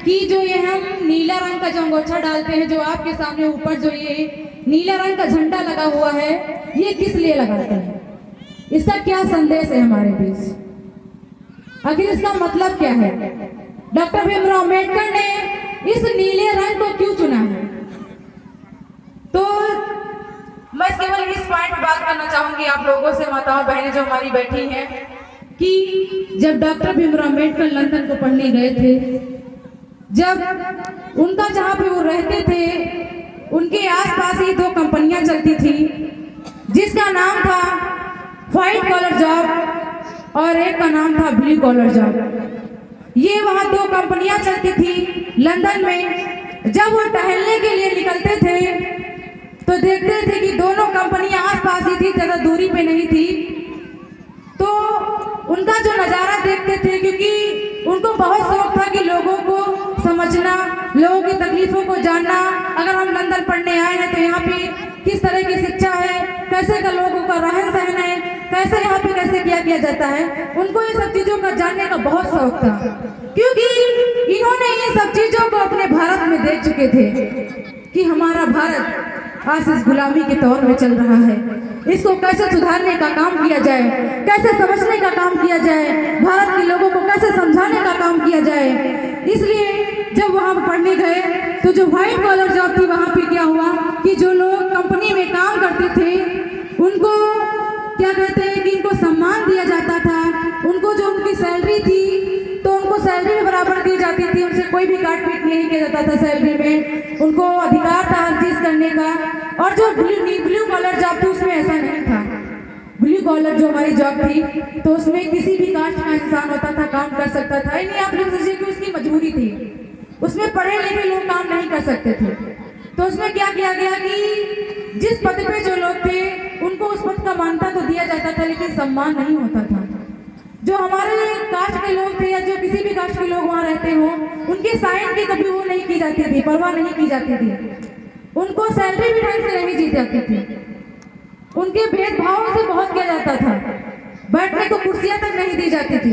कि जो ये हम नीला रंग का जो अंगोछा डालते हैं, जो आपके सामने ऊपर जो ये नीला रंग का झंडा लगा हुआ है, ये किस लिए लगाते हैं? इसका क्या संदेश है हमारे बीच? आखिर इसका मतलब क्या है? डॉक्टर भीमराव अम्बेडकर ने इस नीले रंग को क्यों चुना है? तो मैं केवल इस पॉइंट पर बात करना चाहूंगी आप लोगों से, माताओं बहनें जो हमारी बैठी हैं, कि जब डॉक्टर भीमराव अम्बेडकर लंदन को पढ़ने गए थे, जब उनका जहाँ पे वो रहते थे उनके आसपास ही 2 कंपनियां चलती थी, जिसका नाम था व्हाइट कॉलर जॉब और एक का नाम था ब्लू कॉलर जॉब। ये वहाँ 2 कंपनियां चलती थी लंदन में। जब वो टहलने के लिए निकलते थे तो देखते थे कि दोनों कंपनियां आसपास ही थी, ज़्यादा दूरी पे नहीं थी। तो उनका जो नज़ारा देखते थे, क्योंकि उनको बहुत शौक था कि लोगों को समझना, लोगों की तकलीफों को जानना। अगर हम लंदन पढ़ने आए हैं तो यहाँ पे किस तरह की शिक्षा है, कैसे का लोगों का रहन सहन है, कैसे यहाँ पे कैसे किया जाता है, उनको ये सब चीज़ों का जानने का बहुत शौक था, क्योंकि इन्होंने ये सब चीज़ों को अपने भारत में देख चुके थे कि हमारा भारत आज इस गुलामी के दौर में चल रहा है। इसको कैसे सुधारने का काम किया जाए, कैसे समझने का काम किया जाए, भारत के लोगों को कैसे समझाने का काम किया जाए। इसलिए जब वहाँ पढ़ने गए तो जो व्हाइट कॉलर जॉब थी, वहाँ पे क्या हुआ कि जो लोग कंपनी में काम करते थे उनको क्या कहते हैं कि इनको सम्मान दिया जाता था। उनको जो उनकी सैलरी थी तो उनको सैलरी में बराबर दी जाती थी, उनसे कोई भी काट पीट नहीं किया जाता था सैलरी में। उनको अधिकार था हर चीज़ करने का। और जो ब्लू कॉलर जॉब थी उसमें ऐसा नहीं था। ब्लू कॉलर जो हमारी जॉब थी तो उसमें किसी भी कास्ट का इंसान होता था, काम कर सकता था। नहीं, आप लोग सोचिए कि उसकी मजबूरी थी, उसमें पढ़े लिखे लोग काम नहीं कर सकते थे। तो उसमें क्या किया गया कि जिस पद पे जो लोग थे उनको उस पद का मान्यता तो दिया जाता था, लेकिन सम्मान नहीं होता था। जो हमारे कास्ट के लोग थे या जो किसी भी कास्ट के लोग वहाँ रहते हो, उनके साइन की कभी वो नहीं की जाती थी, परवाह नहीं की जाती थी। उनको सैलरी भी ढंग से नहीं दी जाती थी, उनके भेदभाव से बहुत किया जाता था, बैठने को कुर्सियां तक नहीं दी जाती थी।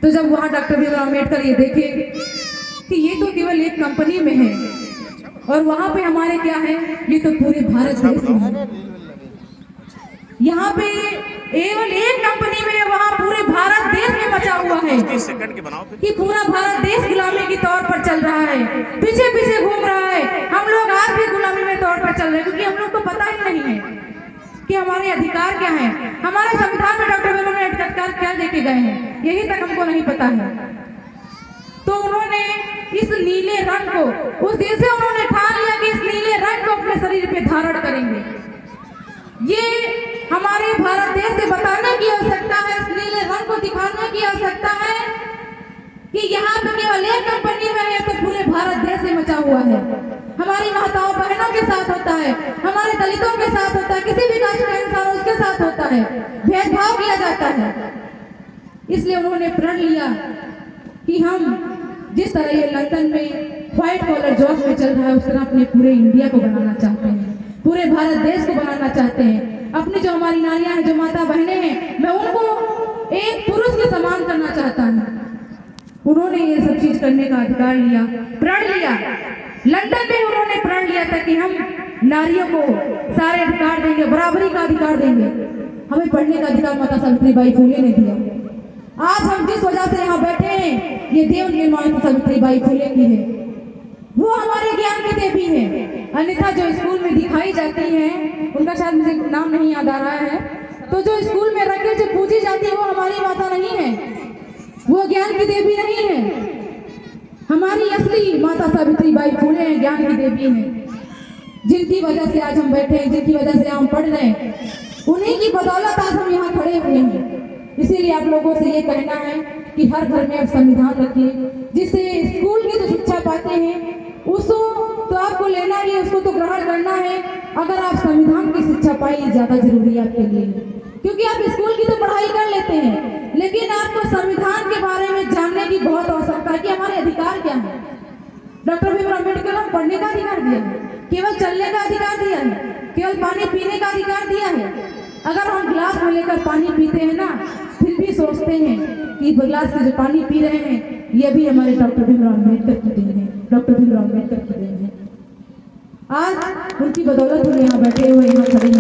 तो जब वहाँ डॉक्टर भीमराव अम्बेडकर ये देखे कि ये तो केवल एक कंपनी में है और वहाँ पे हमारे क्या है, ये तो पूरे भारत देश में है। यहाँ पे केवल एक कंपनी में, वहाँ पूरे भारत देश में मचा हुआ है कि पूरा भारत देश गुलामी के तौर पर चल रहा है, पीछे पीछे घूम रहा है। हम लोग आज भी गुलामी में तौर पर चल रहे हैं, क्योंकि हम लोग को पता ही नहीं है कि हमारे अधिकार क्या है। हमारे संविधान में डॉक्टर भीमराव अम्बेडकर क्या लेके गए हैं, यही तक हमको नहीं पता है। तो उन्होंने इस नीले रंग को, उस दिन से उन्होंने ठान लिया कि इस नीले रंग को अपने शरीर पे धारण करेंगे। ये हमारे भारत देश से बताने की आवश्यकता है, इस नीले रंग को दिखाने की आवश्यकता है कि यहाँ पे केवल एक कंपनी में है तो पूरे भारत देश से मचा हुआ है। हमारी माताओं बहनों के साथ होता है, हमारे दलितों के साथ होता है, किसी भी कास्ट का इंसान उसके साथ होता है, भेदभाव किया जाता है। इसलिए उन्होंने प्रण लिया कि हम जिस तरह ये लंदन में व्हाइट कॉलर जॉब में चल रहा है, उस तरह अपने पूरे इंडिया को बनाना चाहते हैं, पूरे भारत देश को बनाना चाहते हैं। अपनी जो हमारी नारियां हैं, जो माता बहनें हैं, मैं उनको एक पुरुष के समान करना चाहता हूँ। उन्होंने ये सब चीज करने का अधिकार लिया, प्रण लिया। लंदन में उन्होंने प्रण लिया था कि हम नारियों को सारे अधिकार देंगे, बराबरी का अधिकार देंगे। हमें पढ़ने का अधिकार माता सावित्रीबाई फुले ने दिया। आज हम जिस वजह से यहाँ बैठे हैं, ये देव निर्माण सावित्रीबाई फुले की है। वो हमारे ज्ञान की देवी है। अन्यथा जो स्कूल में दिखाई जाती हैं, उनका शायद मुझे नाम नहीं याद आ रहा है, तो जो स्कूल में रख के जो पूजी जाती है वो हमारी माता नहीं है, वो ज्ञान की देवी नहीं है। हमारी असली माता सावित्रीबाई फुले हैं, ज्ञान की देवी हैं, जिनकी वजह से आज हम बैठे हैं, जिनकी वजह से हम पढ़ रहे हैं, उन्हीं की बदौलत आज हम यहाँ खड़े हुए हैं। इसीलिए आप लोगों से ये कहना है कि हर घर में आप संविधान रखिए, जिससे स्कूल की जो शिक्षा पाते हैं उसको तो आपको लेना ही है, उसको तो ग्रहण करना है। अगर आप संविधान की शिक्षा पाइए, ज्यादा जरूरी है आपके लिए, क्योंकि आप स्कूल की तो पढ़ाई कर लेते हैं, लेकिन आपको संविधान के बारे में जानने की बहुत आवश्यकता है कि हमारे अधिकार क्या है। डॉक्टर भीमराव अम्बेडकर ने पढ़ने का अधिकार दिया है, केवल चलने का अधिकार दिया है, केवल पानी पीने का अधिकार दिया है। अगर हम गिलास में लेकर पानी पीते हैं ना, फिर भी भी सोचते हैं कि गिलास से जो पानी पी रहे हैं ये भी हमारे डॉक्टर भीमराव अम्बेडकर की देन है, डॉक्टर भीमराव अम्बेडकर की देन है। आज उनकी बदौलत हम यहाँ बैठे हुए, यहाँ खड़े हैं।